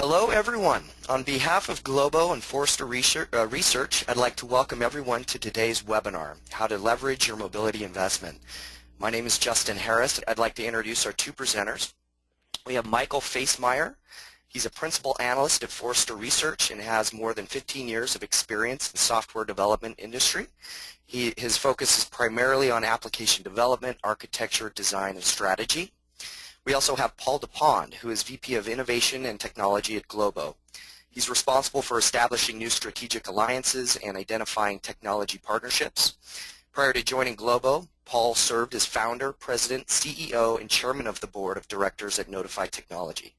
Hello everyone. On behalf of GLOBO and Forrester Research, I'd like to welcome everyone to today's webinar, How to Leverage Your Mobility Investment. My name is Justin Harris. I'd like to introduce our two presenters. We have Michael Facemeyer. He's a principal analyst at Forrester Research and has more than 15 years of experience in the software development industry. His focus is primarily on application development, architecture, design, and strategy. We also have Paul DuPont, who is VP of Innovation and Technology at GLOBO. He's responsible for establishing new strategic alliances and identifying technology partnerships. Prior to joining GLOBO, Paul served as founder, president, CEO, and chairman of the board of directors at Notify Technology.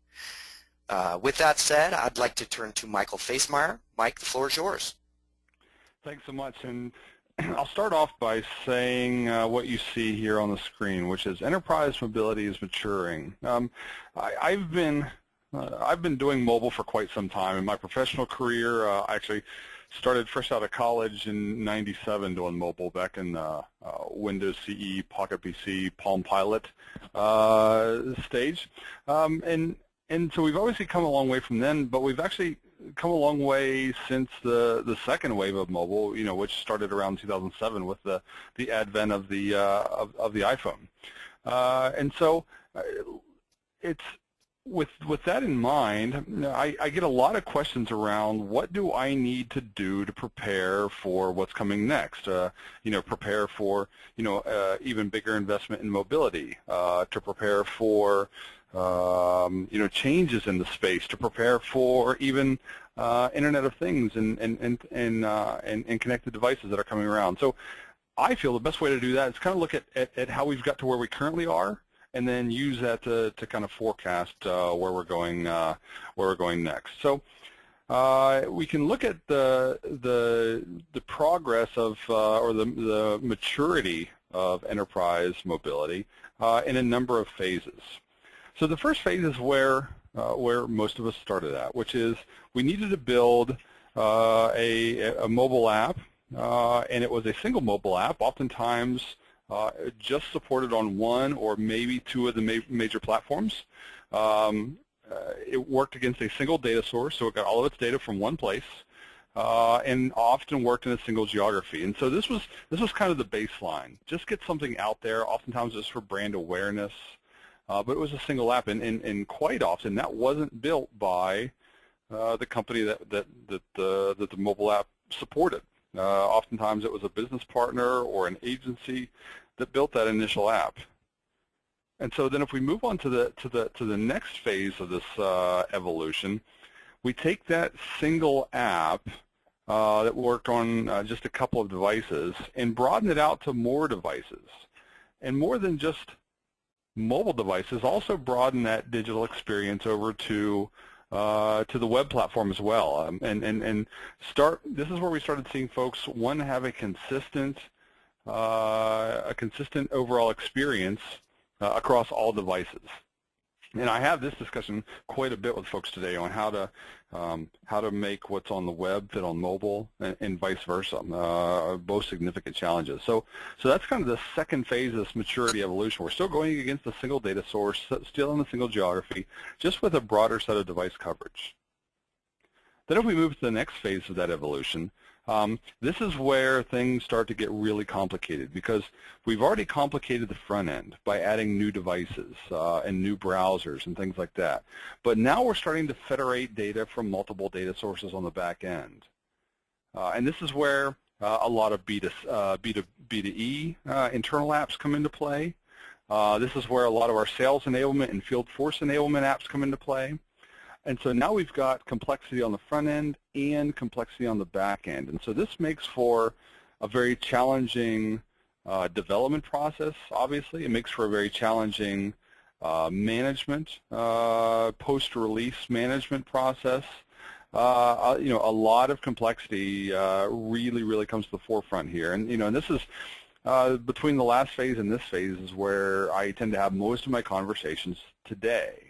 With that said, I'd like to turn to Michael Facemeyer. Mike, the floor is yours. Thanks so much. And I'll start off by saying what you see here on the screen, which is enterprise mobility is maturing. I've been doing mobile for quite some time. In my professional career, I actually started fresh out of college in '97 doing mobile back in Windows CE, Pocket PC, Palm Pilot stage. And so we've obviously come a long way from then, but we've actually come a long way since the second wave of mobile, which started around 2007 with the advent of the iPhone. And so it's with that in mind, I get a lot of questions around what do I need to do to prepare for what's coming next. Prepare for even bigger investment in mobility, to prepare for changes in the space, to prepare for even Internet of Things and connected devices that are coming around. So I feel the best way to do that is kind of look at how we've got to where we currently are, and then use that to kind of forecast where we're going next. So we can look at the progress of or the maturity of enterprise mobility in a number of phases. So the first phase is where most of us started at, which is we needed to build a mobile app, and it was a single mobile app, oftentimes just supported on one or maybe two of the major platforms. It worked against a single data source, so it got all of its data from one place, and often worked in a single geography. And so this was kind of the baseline. Just get something out there, oftentimes just for brand awareness. But it was a single app, and quite often that wasn't built by the company that the mobile app supported. Oftentimes it was a business partner or an agency that built that initial app. And so then if we move on to the next phase of this evolution, we take that single app that worked on just a couple of devices and broaden it out to more devices, and more than just mobile devices, also broaden that digital experience over to the web platform as well, and start. This is where we started seeing folks have a consistent overall experience across all devices. And I have this discussion quite a bit with folks today on how to make what's on the web fit on mobile, and vice versa. Both significant challenges. So that's kind of the second phase of this maturity evolution. We're still going against a single data source, still in a single geography, just with a broader set of device coverage. Then if we move to the next phase of that evolution, this is where things start to get really complicated, because we've already complicated the front end by adding new devices and new browsers and things like that. But now we're starting to federate data from multiple data sources on the back end. And this is where a lot of B2E internal apps come into play. This is where a lot of our sales enablement and field force enablement apps come into play. And so now we've got complexity on the front end and complexity on the back end. And so this makes for a very challenging development process, obviously. It makes for a very challenging management, post-release management process. A lot of complexity really comes to the forefront here. And, and this is between the last phase and this phase is where I tend to have most of my conversations today.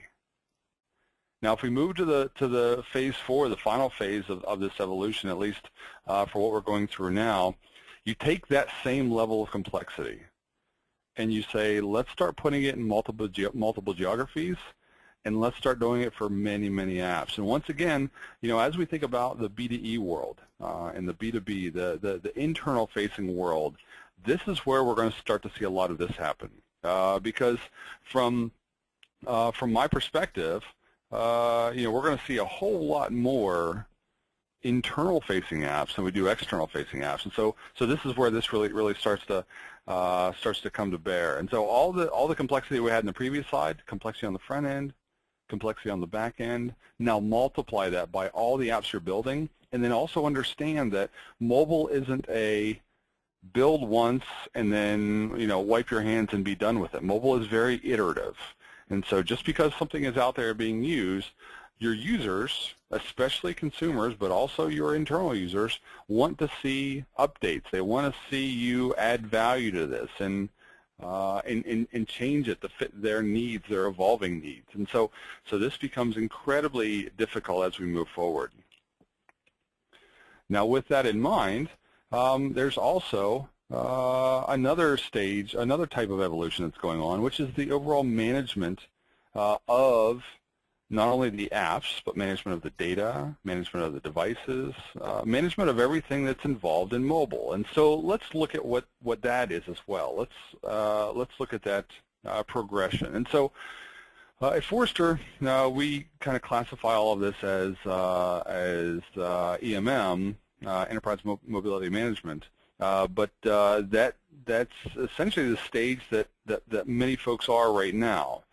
Now, if we move to the phase 4, the final phase of this evolution, at least for what we're going through now, you take that same level of complexity and you say, let's start putting it in multiple geographies, and let's start doing it for many, many apps. And once again, as we think about the B2E world and the B2B, the internal-facing world, this is where we're going to start to see a lot of this happen. Because from my perspective, we're going to see a whole lot more internal-facing apps than we do external-facing apps, and so this is where this really starts to come to bear. And so all the complexity we had in the previous slide, complexity on the front end, complexity on the back end, now multiply that by all the apps you're building, and then also understand that mobile isn't a build once and then wipe your hands and be done with it. Mobile is very iterative, and so just because something is out there being used, your users, especially consumers, but also your internal users, want to see updates. They want to see you add value to this and change it to fit their needs, their evolving needs. And so this becomes incredibly difficult as we move forward. Now, with that in mind, there's also another stage, another type of evolution that's going on, which is the overall management of not only the apps, but management of the data, management of the devices, management of everything that's involved in mobile. And so let's look at what that is as well. Let's look at that progression. And so at Forrester, we kind of classify all of this as EMM, Enterprise Mobility Management. But that's essentially the stage that many folks are right now.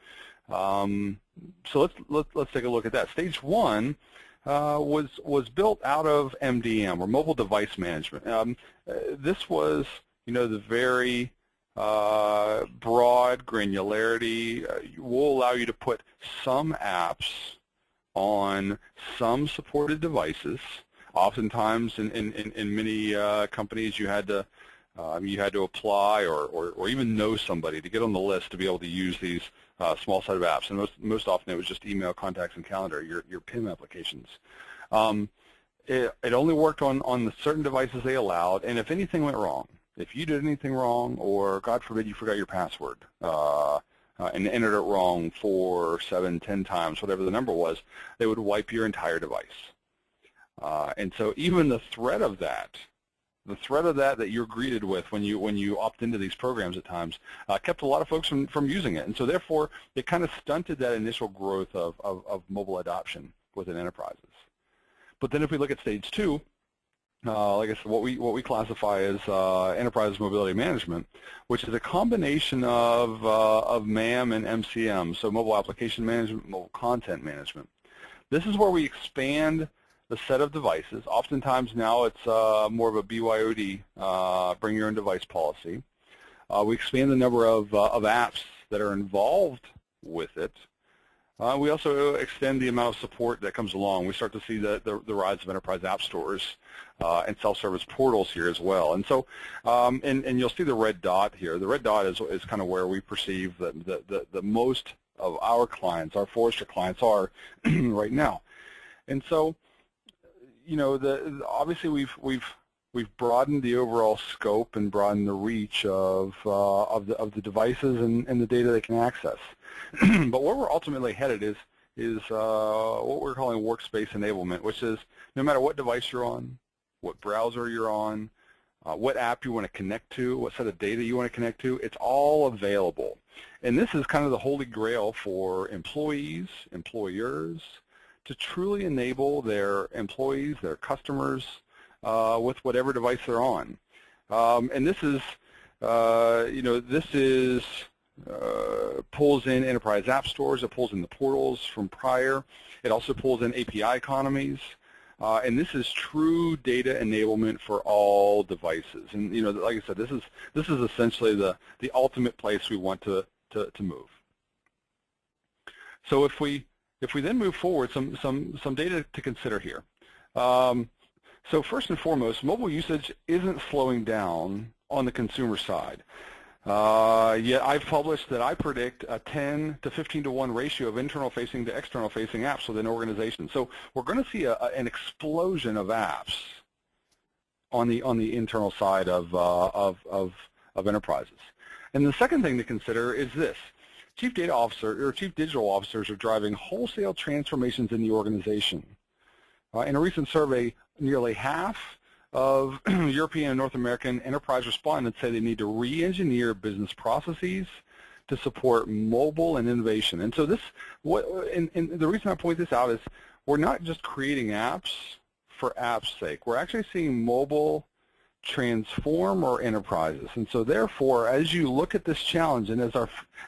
So let's take a look at that. Stage one was built out of MDM, or mobile device management. This was, the very broad granularity. Will allow you to put some apps on some supported devices. Oftentimes, in many companies, you had to apply or even know somebody to get on the list to be able to use these small set of apps, and most often it was just email, contacts, and calendar, your PIM applications. It only worked on the certain devices they allowed, and if anything went wrong, if you did anything wrong, or God forbid you forgot your password and entered it wrong 4, 7, 10 times, whatever the number was, they would wipe your entire device. And so even the threat of that you're greeted with when you opt into these programs at times kept a lot of folks from using it. And so therefore, it kind of stunted that initial growth of mobile adoption within enterprises. But then if we look at stage two, like I said, what we classify as enterprise mobility management, which is a combination of MAM and MCM, so mobile application management, mobile content management. This is where we expand the set of devices. Oftentimes now it's more of a BYOD, bring your own device policy. We expand the number of apps that are involved with it. We also extend the amount of support that comes along. We start to see the rise of enterprise app stores and self-service portals here as well. And so, and you'll see the red dot here. The red dot is kind of where we perceive that the most of our clients, our Forrester clients, are right now. And so, obviously we've broadened the overall scope and broadened the reach of the devices and the data they can access. But where we're ultimately headed is what we're calling Workspace enablement, which is no matter what device you're on, what browser you're on, what app you want to connect to, what set of data you want to connect to, it's all available. And this is kind of the holy grail for employees, employers, to truly enable their employees, their customers, with whatever device they're on. And this is, pulls in enterprise app stores, it pulls in the portals from prior, it also pulls in API economies, and this is true data enablement for all devices. And like I said, this is essentially the ultimate place we want to move. So if we then move forward, some data to consider here. So first and foremost, mobile usage isn't slowing down on the consumer side. Yet I've published that I predict a 10 to 15 to 1 ratio of internal-facing to external-facing apps within organizations. So we're going to see an explosion of apps on the internal side of enterprises. And the second thing to consider is this. chief data officer or chief digital officers are driving wholesale transformations in the organization. In a recent survey, nearly half of European and North American enterprise respondents say they need to re-engineer business processes to support mobile and innovation. And so and the reason I point this out is we're not just creating apps for apps' sake. We're actually seeing mobile transform our enterprises. And so therefore, as you look at this challenge and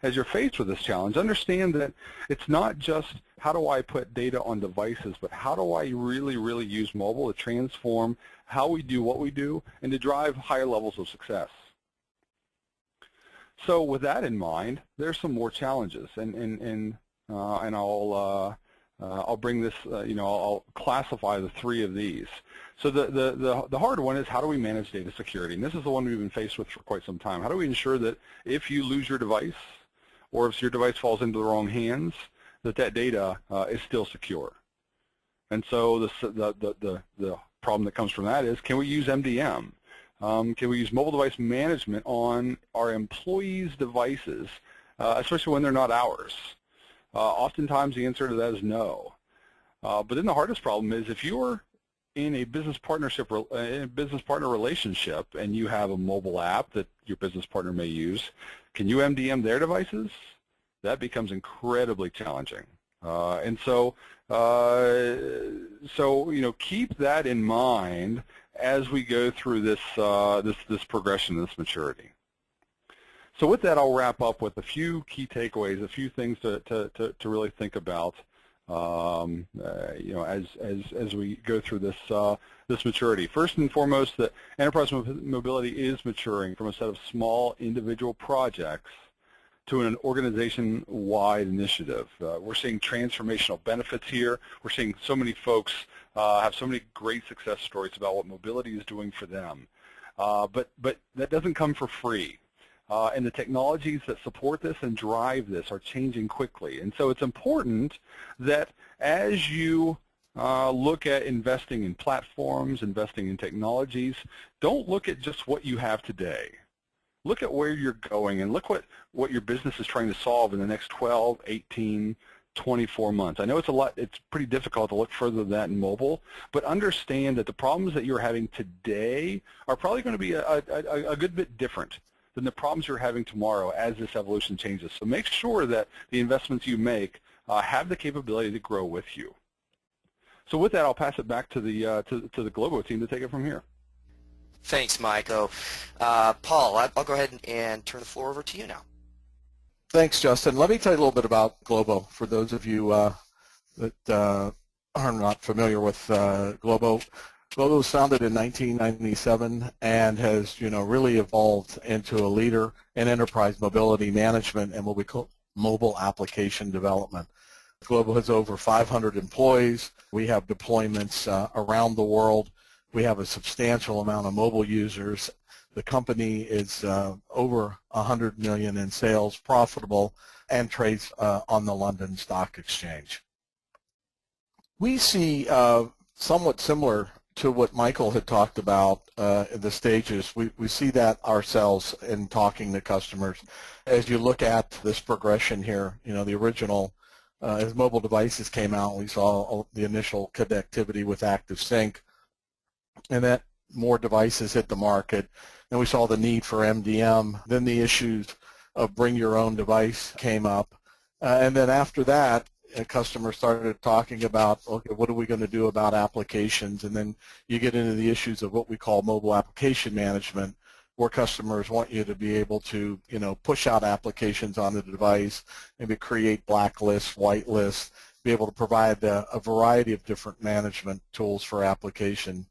as you're faced with this challenge, understand that it's not just how do I put data on devices, but how do I really use mobile to transform how we do what we do and to drive higher levels of success. So with that in mind, there's some more challenges, and I'll bring this, I'll classify the three of these. So the hard one is how do we manage data security? And this is the one we've been faced with for quite some time. How do we ensure that if you lose your device or if your device falls into the wrong hands, that data is still secure? And so the problem that comes from that is, can we use MDM? Can we use mobile device management on our employees' devices, especially when they're not ours? Oftentimes the answer to that is no. But then the hardest problem is if you're in a business partner relationship and you have a mobile app that your business partner may use, can you MDM their devices? That becomes incredibly challenging. And so keep that in mind as we go through this this progression, this maturity. So with that, I'll wrap up with a few key takeaways, a few things to really think about, as we go through this this maturity. First and foremost, that enterprise mobility is maturing from a set of small individual projects to an organization-wide initiative. We're seeing transformational benefits here. We're seeing so many folks have so many great success stories about what mobility is doing for them. But that doesn't come for free. And the technologies that support this and drive this are changing quickly. And so it's important that as you look at investing in platforms, investing in technologies, don't look at just what you have today. Look at where you're going and look what your business is trying to solve in the next 12, 18, 24 months. I know it's pretty difficult to look further than that in mobile, but understand that the problems that you're having today are probably going to be a good bit different than the problems you're having tomorrow as this evolution changes. So make sure that the investments you make have the capability to grow with you. So with that, I'll pass it back to the GLOBO team to take it from here. Thanks, Michael. Paul, I'll go ahead and turn the floor over to you now. Thanks, Justin. Let me tell you a little bit about GLOBO for those of you that are not familiar with GLOBO. GLOBO was founded in 1997 and has, really evolved into a leader in enterprise mobility management and what we call mobile application development. GLOBO has over 500 employees. We have deployments around the world. We have a substantial amount of mobile users. The company is over 100 million in sales, profitable, and trades on the London Stock Exchange. We see somewhat similar to what Michael had talked about in the stages. We see that ourselves in talking to customers. As you look at this progression here, the original, as mobile devices came out, we saw the initial connectivity with ActiveSync, and that more devices hit the market, and we saw the need for MDM. Then the issues of bring your own device came up, and then after that, customers started talking about, okay, what are we going to do about applications? And then you get into the issues of what we call mobile application management, where customers want you to be able to, push out applications on the device, maybe create blacklists, whitelists, be able to provide a variety of different management tools for application.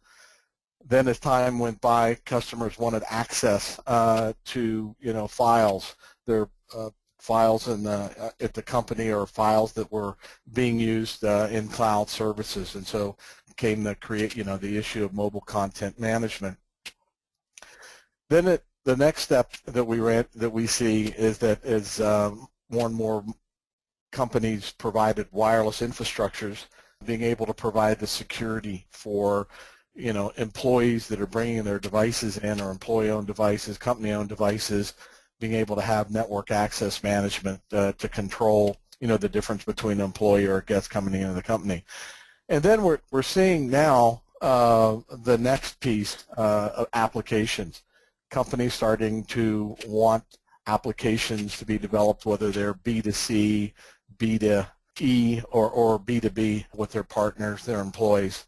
Then as time went by, customers wanted access to, files. Their files at the company or files that were being used in cloud services, and so came to create, the issue of mobile content management. Then the next step that we see is that as more and more companies provided wireless infrastructures, being able to provide the security for employees that are bringing their devices in, or employee-owned devices, company-owned devices, being able to have network access management to control, the difference between an employee or a guest coming into the company. And then we're seeing now the next piece of applications. Companies starting to want applications to be developed, whether they're B2C, B2E, or B2B with their partners, their employees.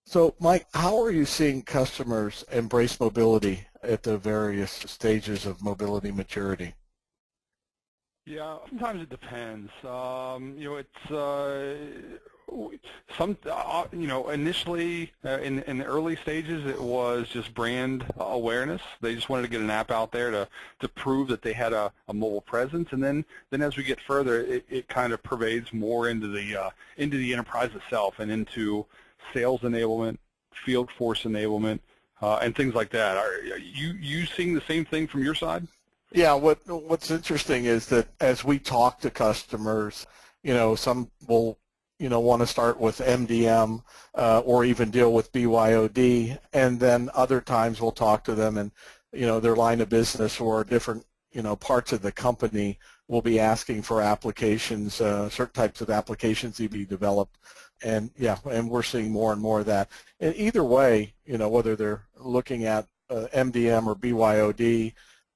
So, Mike, how are you seeing customers embrace mobility at the various stages of mobility maturity? Yeah, sometimes it depends. Initially in the early stages, it was just brand awareness. They just wanted to get an app out there to prove that they had a mobile presence, and then as we get further, it kind of pervades more into the enterprise itself and into sales enablement, field force enablement, and things like that. Are you seeing the same thing from your side? Yeah, what's interesting is that as we talk to customers, some will, want to start with MDM or even deal with BYOD, and then other times we'll talk to them and, their line of business or different, parts of the company will be asking for applications, certain types of applications to be developed. And yeah, and we're seeing more and more of that. And either way, whether they're looking at MDM or BYOD,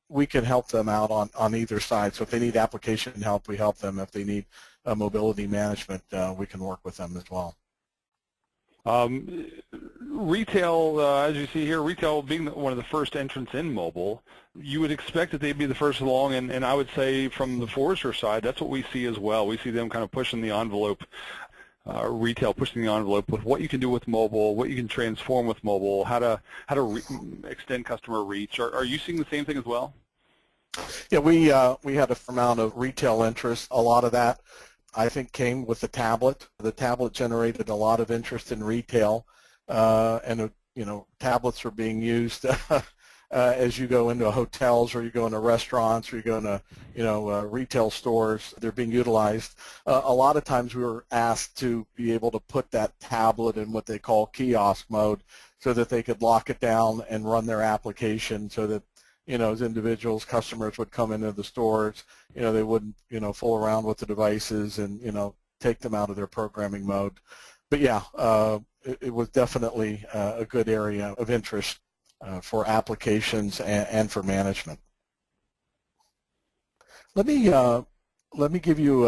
we can help them out on either side. So if they need application help, we help them. If they need mobility management, we can work with them as well. Retail, as you see here, retail being one of the first entrants in mobile, you would expect that they'd be the first along, and I would say from the Forrester side, that's what we see as well. We see them kind of pushing the envelope, retail pushing the envelope with what you can do with mobile, what you can transform with mobile, how to extend customer reach. Are you seeing the same thing as well? Yeah, we had a fair amount of retail interest. A lot of that, I think, came with the tablet. The tablet generated a lot of interest in retail, and tablets are being used as you go into hotels or you go into restaurants or you go into retail stores. They're being utilized. A lot of times we were asked to be able to put that tablet in what they call kiosk mode so that they could lock it down and run their application, so that as individuals, customers would come into the stores, they wouldn't fool around with the devices and take them out of their programming mode. But yeah, it was definitely a good area of interest for applications and for management. Let me give you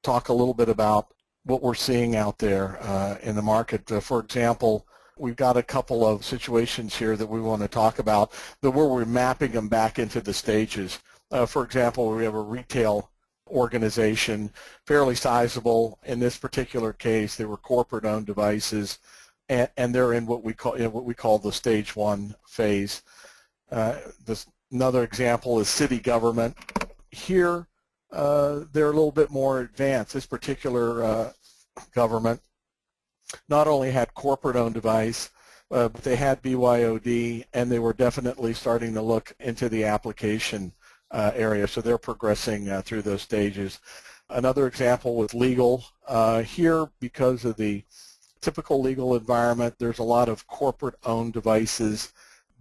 talk a little bit about what we're seeing out there in the market. For example, we've got a couple of situations here that we want to talk about where we're mapping them back into the stages. For example, we have a retail organization, fairly sizable. In this particular case, they were corporate-owned devices, and they're in what we call the stage 1 phase. Another example is city government. Here, they're a little bit more advanced. This particular government not only had corporate-owned device, but they had BYOD, and they were definitely starting to look into the application area. So they're progressing through those stages. Another example with legal. Here, because of the typical legal environment, there's a lot of corporate-owned devices.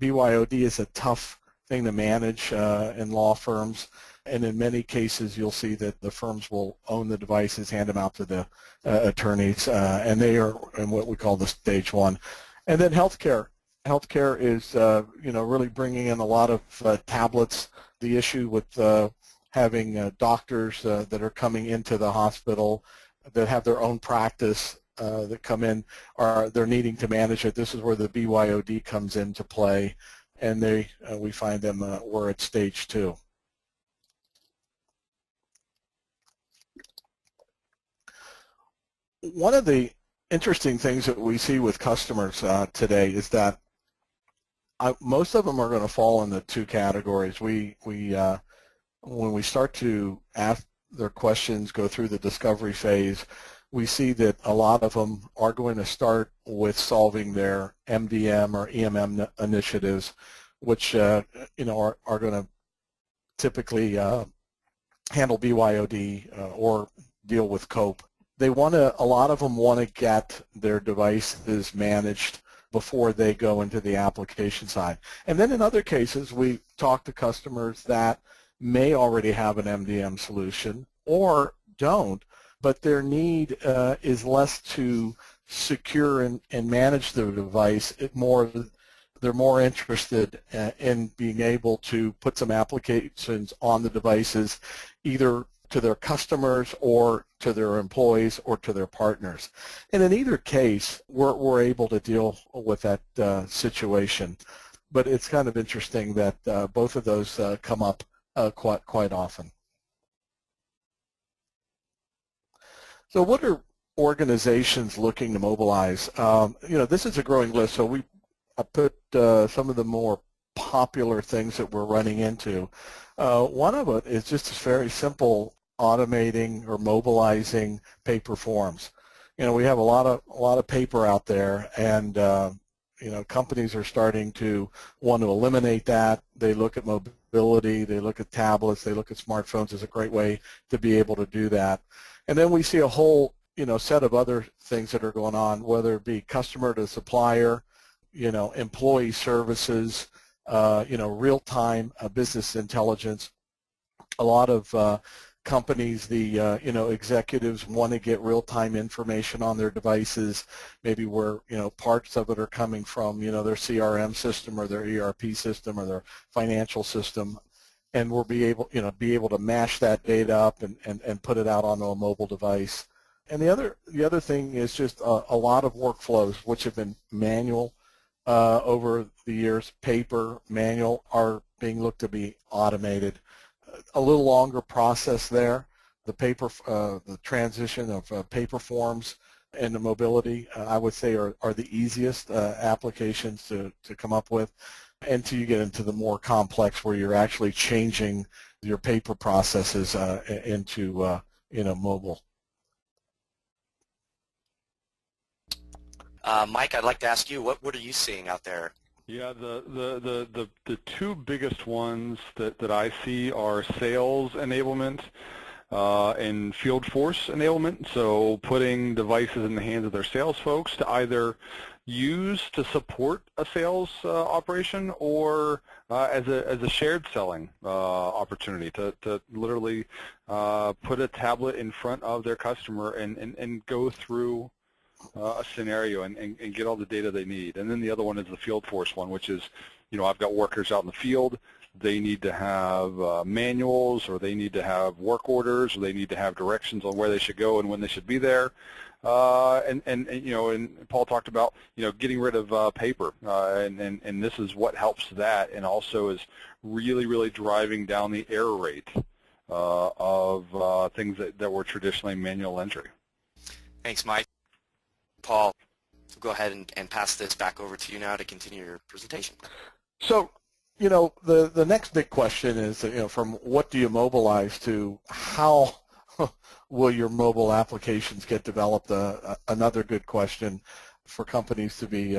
BYOD is a tough thing to manage in law firms, and in many cases you'll see that the firms will own the devices, hand them out to the attorneys, and they are in what we call the stage 1. And then healthcare. Healthcare is really bringing in a lot of tablets. The issue with having doctors that are coming into the hospital that have their own practice that come in, they're needing to manage it. This is where the BYOD comes into play, and we find them we're at stage 2. One of the interesting things that we see with customers today is that most of them are going to fall into 2 categories. When we start to ask their questions, go through the discovery phase, we see that a lot of them are going to start with solving their MDM or EMM initiatives, which are going to typically handle BYOD or deal with COPE. A lot of them want to get their devices managed before they go into the application side. And then in other cases, we talk to customers that may already have an MDM solution or don't, but their need is less to secure and manage their device. They're more interested in being able to put some applications on the devices, either to their customers or to their employees or to their partners. And in either case, we're able to deal with that situation. But it's kind of interesting that both of those come up quite often. So what are organizations looking to mobilize? This is a growing list, so I put some of the more popular things that we're running into. One of it is just very simple, automating or mobilizing paper forms. We have a lot of paper out there, and companies are starting to want to eliminate that. They look at mobility, they look at tablets, they look at smartphones as a great way to be able to do that. And then we see a whole set of other things that are going on, whether it be customer to supplier, employee services, real-time business intelligence. A lot of companies, the executives want to get real-time information on their devices, maybe where parts of it are coming from their CRM system or their ERP system or their financial system, and we'll be able to mash that data up and put it out on a mobile device. And the other thing is just a lot of workflows which have been manual over the years, paper, manual, are being looked to be automated. A little longer process there. The transition of paper forms and the mobility, I would say, are the easiest applications to come up with, until you get into the more complex where you're actually changing your paper processes into mobile. Mike, I'd like to ask you, what are you seeing out there? Yeah, the two biggest ones that I see are sales enablement and field force enablement. So putting devices in the hands of their sales folks to either use to support a sales operation or as a shared selling opportunity to literally put a tablet in front of their customer and go through a scenario and get all the data they need. And then the other one is the field force one, which is, I've got workers out in the field. They need to have manuals, or they need to have work orders, or they need to have directions on where they should go and when they should be there. And Paul talked about getting rid of paper, and this is what helps that, and also is really driving down the error rate of things that were traditionally manual entry. Thanks, Mike. Paul, go ahead and pass this back over to you now to continue your presentation. So, the next big question is, from what do you mobilize to how will your mobile applications get developed? Another good question for companies to be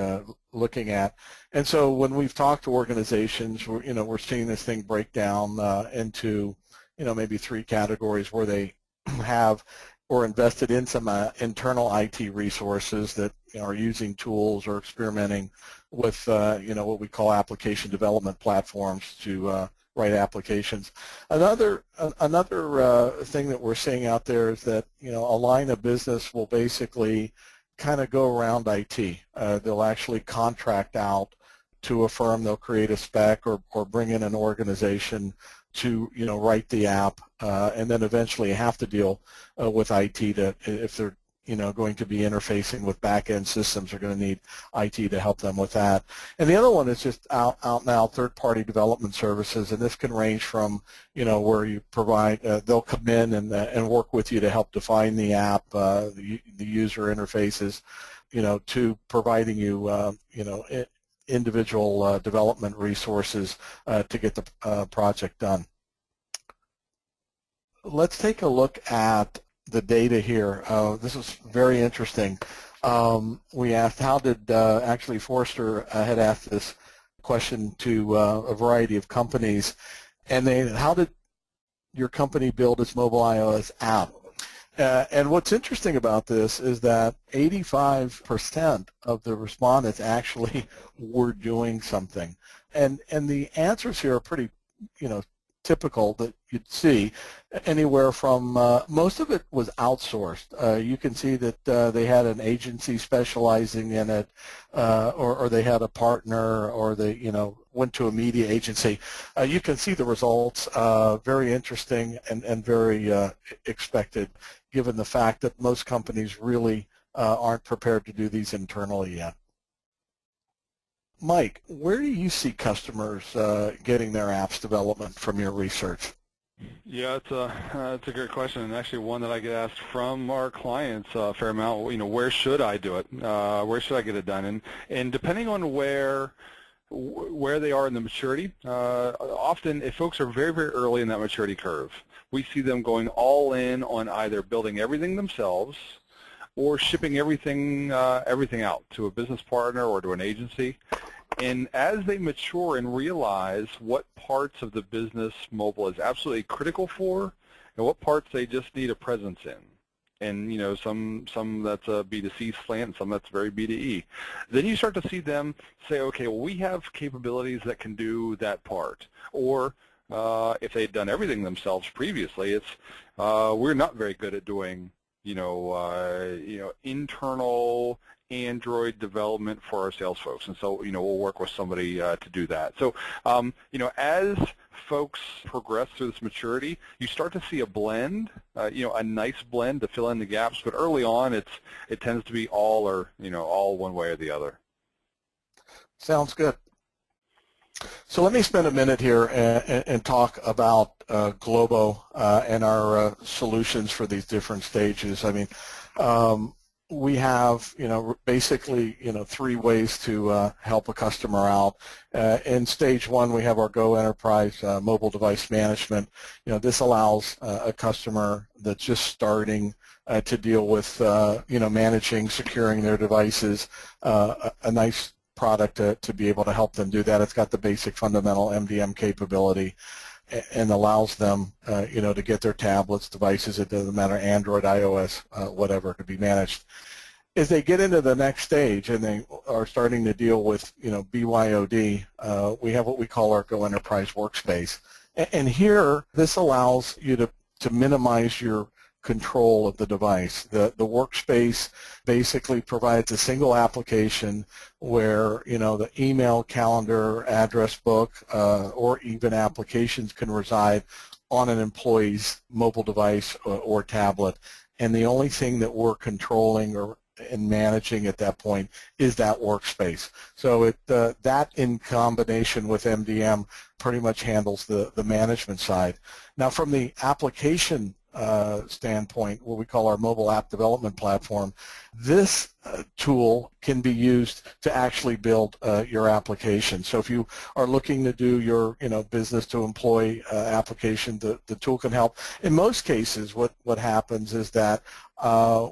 looking at. And so when we've talked to organizations, we're seeing this thing break down into, maybe three categories where they have or invested in some internal IT resources that are using tools or experimenting with what we call application development platforms to write applications. Another thing that we're seeing out there is that a line of business will basically kind of go around IT. They'll actually contract out to a firm. They'll create a spec or bring in an organization to write the app, and then eventually have to deal with IT if they're going to be interfacing with back-end systems. They're going to need IT to help them with that. And the other one is just out and out third-party development services, and this can range from where you provide they'll come in and work with you to help define the app, the user interfaces, to providing you individual development resources to get the project done. Let's take a look at the data here. This is very interesting. We asked, how did actually Forrester had asked this question to a variety of companies, and how did your company build its mobile iOS app? And what's interesting about this is that 85% of the respondents actually were doing something. And the answers here are pretty, typical that you'd see, anywhere from most of it was outsourced. You can see that they had an agency specializing in it, or they had a partner, or they went to a media agency. You can see the results, very interesting and very expected, given the fact that most companies really aren't prepared to do these internally yet. Mike, where do you see customers getting their apps development from your research? Yeah, it's a great question, and actually one that I get asked from our clients a fair amount. Where should I do it? Where should I get it done? And depending on where they are in the maturity, often if folks are very, very early in that maturity curve, we see them going all in on either building everything themselves or shipping everything out to a business partner or to an agency. And as they mature and realize what parts of the business mobile is absolutely critical for and what parts they just need a presence in, and some that's a B2C slant and some that's very B2E, then you start to see them say, okay, well, we have capabilities that can do that part. Or if they'd done everything themselves previously, it's we're not very good at doing internal Android development for our sales folks, and so we'll work with somebody to do that. So as folks progress through this maturity, you start to see a blend, a nice blend to fill in the gaps. But early on, it tends to be all all one way or the other. Sounds good. So let me spend a minute here and talk about GLOBO and our solutions for these different stages. I mean, we have, basically, three ways to help a customer out. In stage one, we have our Go Enterprise mobile device management. This allows a customer that's just starting to deal with, managing, securing their devices, a nice product to be able to help them do that. It's got the basic fundamental MDM capability and allows them, to get their tablets, devices, it doesn't matter, Android, iOS, whatever, to be managed. As they get into the next stage and they are starting to deal with, BYOD, we have what we call our Go Enterprise Workspace. And here, this allows you to minimize your control of the device. The Workspace basically provides a single application where the email, calendar, address book, or even applications can reside on an employee's mobile device or tablet, and the only thing that we're controlling and managing at that point is that workspace. So that in combination with MDM pretty much handles the management side. Now from the application standpoint, what we call our mobile app development platform, this tool can be used to actually build your application. So if you are looking to do your business to employee application, the tool can help. In most cases, what happens is that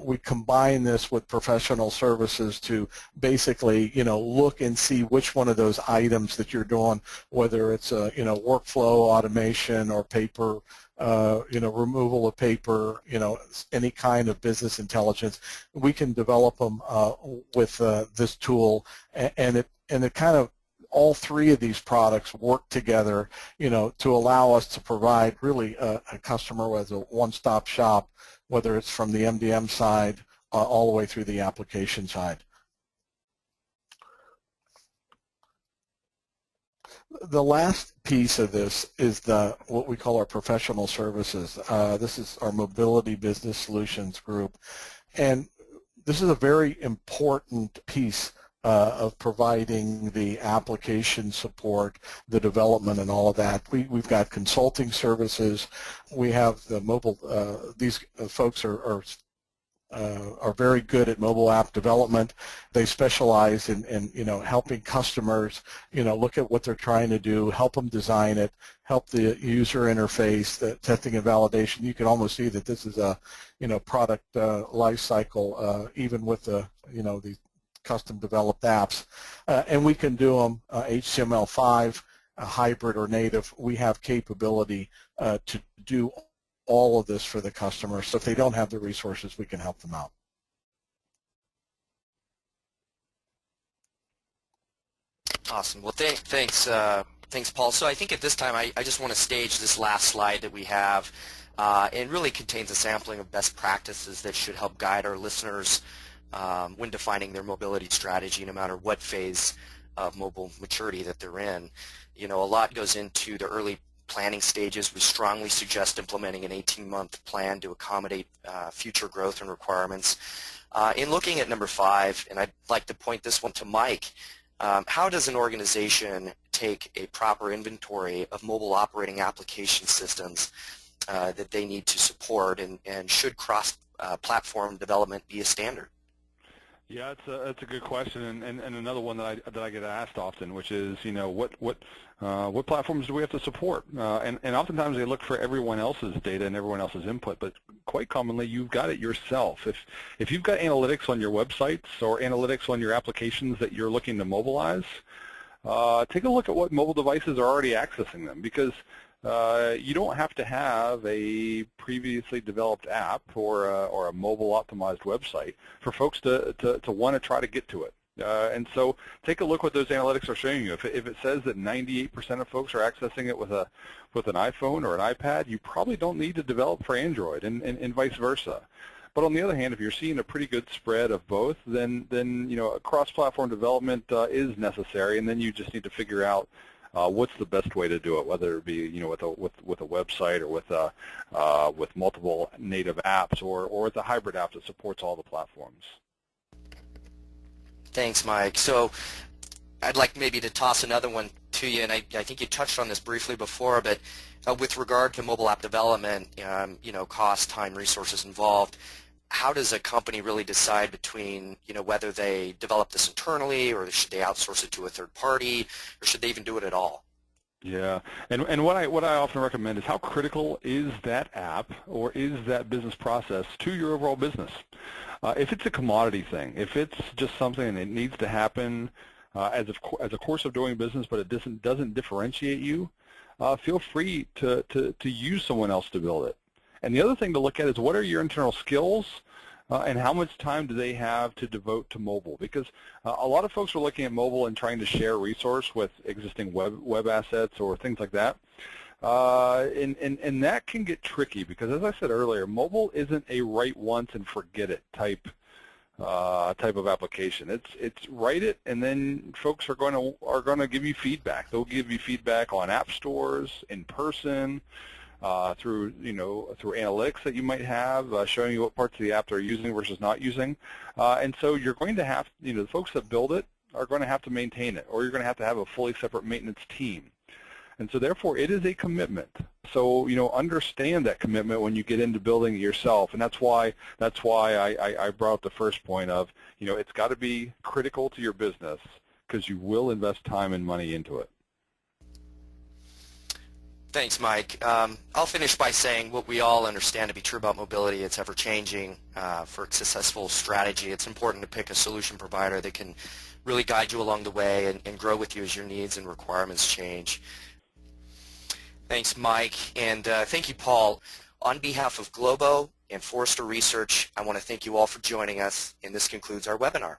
we combine this with professional services to basically look and see which one of those items that you're doing, whether it's workflow automation or paper, removal of paper, any kind of business intelligence, we can develop them with this tool, and it kind of, all three of these products work together, to allow us to provide really a customer as a one-stop shop, whether it's from the MDM side all the way through the application side. The last piece of this is what we call our professional services. This is our Mobility Business Solutions group, and this is a very important piece of providing the application support, the development, and all of that. We've got consulting services. We have the mobile. These folks are very good at mobile app development. They specialize in helping customers look at what they're trying to do, help them design it, help the user interface, the testing and validation. You can almost see that this is a product life cycle, even with these custom developed apps, and we can do them HTML5, hybrid or native. We have capability to do all of this for the customer. So if they don't have the resources, we can help them out. Awesome. Well, thanks, Paul. So I think at this time, I just want to stage this last slide that we have. It really contains a sampling of best practices that should help guide our listeners when defining their mobility strategy, no matter what phase of mobile maturity that they're in. You know, a lot goes into the early planning stages. We strongly suggest implementing an 18-month plan to accommodate future growth and requirements. In looking at number 5, and I'd like to point this one to Mike, how does an organization take a proper inventory of mobile operating application systems that they need to support, and should cross-platform development be a standard? Yeah, it's a good question, and another one that I get asked often, which is, you know, what platforms do we have to support? And oftentimes they look for everyone else's data and everyone else's input, but quite commonly you've got it yourself. If you've got analytics on your websites or analytics on your applications that you're looking to mobilize, take a look at what mobile devices are already accessing them, because you don't have to have a previously developed app or a mobile optimized website for folks to want to try to get to it. And so take a look what those analytics are showing you. If it says that 98% of folks are accessing it with an iPhone or an iPad, you probably don't need to develop for Android, and vice versa. But on the other hand, if you're seeing a pretty good spread of both, then you know, a cross-platform development is necessary, and then you just need to figure out what's the best way to do it, whether it be, you know, with a website, or with multiple native apps, or with a hybrid app that supports all the platforms. Thanks, Mike. So I'd like maybe to toss another one to you, and I think you touched on this briefly before, but with regard to mobile app development, you know, cost, time, resources involved, how does a company really decide between, you know, whether they develop this internally, or should they outsource it to a third party, or should they even do it at all? Yeah, and what I often recommend is, how critical is that app or is that business process to your overall business? If it's a commodity thing, if it's just something that needs to happen as a course of doing business, but it doesn't differentiate you, feel free to use someone else to build it. And the other thing to look at is, what are your internal skills, and how much time do they have to devote to mobile? Because a lot of folks are looking at mobile and trying to share resource with existing web assets or things like that. And that can get tricky, because, as I said earlier, mobile isn't a write once and forget it type of application. It's write it, and then folks are going to give you feedback. They'll give you feedback on app stores, in person, through analytics that you might have, showing you what parts of the app they're using versus not using. And so you're going to have, the folks that build it are going to have to maintain it, or you're going to have a fully separate maintenance team. And so therefore it is a commitment. So, understand that commitment when you get into building it yourself. And that's why I brought up the first point of, it's got to be critical to your business, because you will invest time and money into it. Thanks, Mike. I'll finish by saying what we all understand to be true about mobility. It's ever-changing. For a successful strategy, it's important to pick a solution provider that can really guide you along the way and grow with you as your needs and requirements change. Thanks, Mike, and thank you, Paul. On behalf of GLOBO and Forrester Research, I want to thank you all for joining us, and this concludes our webinar.